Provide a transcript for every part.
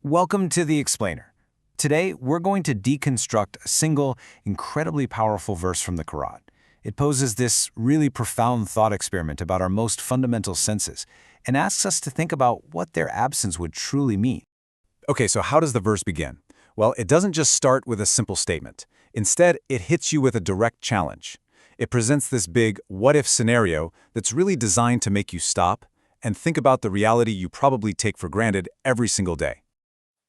Welcome to The Explainer. Today, we're going to deconstruct a single, incredibly powerful verse from the Quran. It poses this really profound thought experiment about our most fundamental senses and asks us to think about what their absence would truly mean. Okay, so how does the verse begin? Well, it doesn't just start with a simple statement. Instead, it hits you with a direct challenge. It presents this big what-if scenario that's really designed to make you stop and think about the reality you probably take for granted every single day.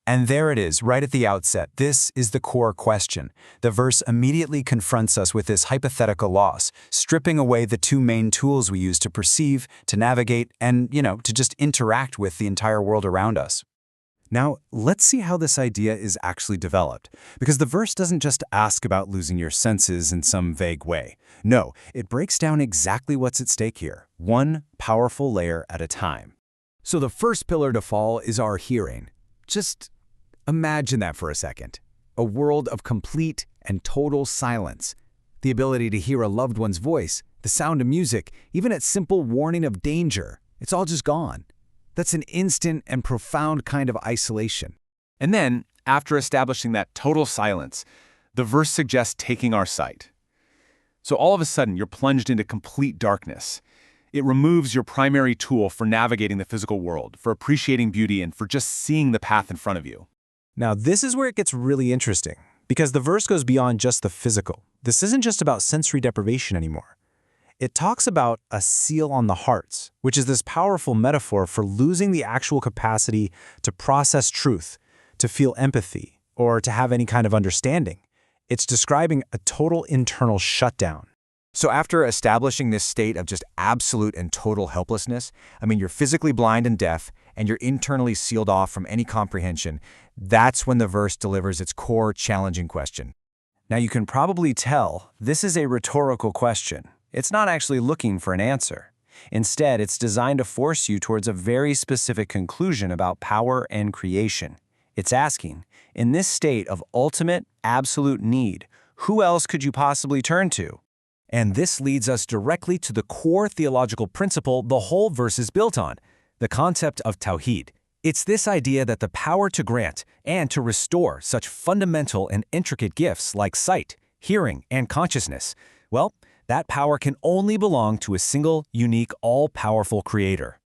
And there it is, right at the outset. This is the core question. The verse immediately confronts us with this hypothetical loss, stripping away the two main tools we use to perceive, to navigate, and, to just interact with the entire world around us. Now, let's see how this idea is actually developed, because the verse doesn't just ask about losing your senses in some vague way. No, it breaks down exactly what's at stake here, one powerful layer at a time. So the first pillar to fall is our hearing. Just imagine that for a second. A world of complete and total silence. The ability to hear a loved one's voice, the sound of music, even a simple warning of danger. It's all just gone. That's an instant and profound kind of isolation. And then, after establishing that total silence, the verse suggests taking our sight. So all of a sudden, you're plunged into complete darkness. It removes your primary tool for navigating the physical world, for appreciating beauty, and for just seeing the path in front of you. Now, this is where it gets really interesting, because the verse goes beyond just the physical. This isn't just about sensory deprivation anymore. It talks about a seal on the hearts, which is this powerful metaphor for losing the actual capacity to process truth, to feel empathy, or to have any kind of understanding. It's describing a total internal shutdown. So after establishing this state of just absolute and total helplessness, you're physically blind and deaf, and you're internally sealed off from any comprehension, that's when the verse delivers its core challenging question. Now you can probably tell this is a rhetorical question. It's not actually looking for an answer. Instead, it's designed to force you towards a very specific conclusion about power and creation. It's asking, in this state of ultimate, absolute need, who else could you possibly turn to? And this leads us directly to the core theological principle the whole verse is built on, the concept of Tawhid. It's this idea that the power to grant and to restore such fundamental and intricate gifts like sight, hearing, and consciousness, well, that power can only belong to a single, unique, all-powerful creator.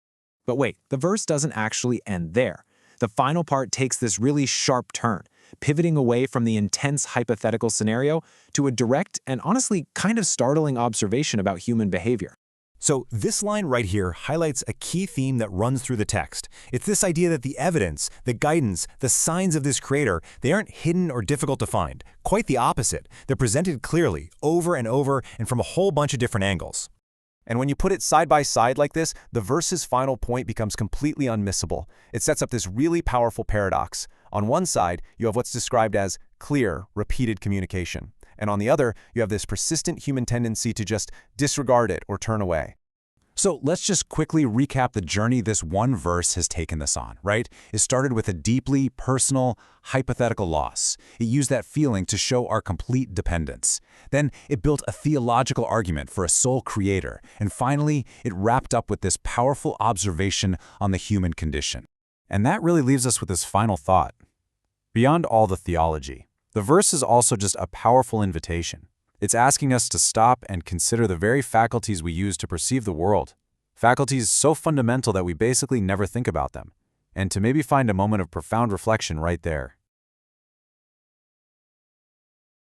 But wait, the verse doesn't actually end there. The final part takes this really sharp turn, pivoting away from the intense hypothetical scenario to a direct and honestly kind of startling observation about human behavior. So this line right here highlights a key theme that runs through the text. It's this idea that the evidence, the guidance, the signs of this creator, they aren't hidden or difficult to find. Quite the opposite. They're presented clearly, over and over, and from a whole bunch of different angles. And when you put it side by side like this, the verse's final point becomes completely unmissable. It sets up this really powerful paradox. On one side, you have what's described as clear, repeated communication. And on the other, you have this persistent human tendency to just disregard it or turn away. So let's just quickly recap the journey this one verse has taken us on, right? It started with a deeply personal, hypothetical loss. It used that feeling to show our complete dependence. Then it built a theological argument for a sole creator. And finally, it wrapped up with this powerful observation on the human condition. And that really leaves us with this final thought. Beyond all the theology, the verse is also just a powerful invitation. It's asking us to stop and consider the very faculties we use to perceive the world. Faculties so fundamental that we basically never think about them. And to maybe find a moment of profound reflection right there.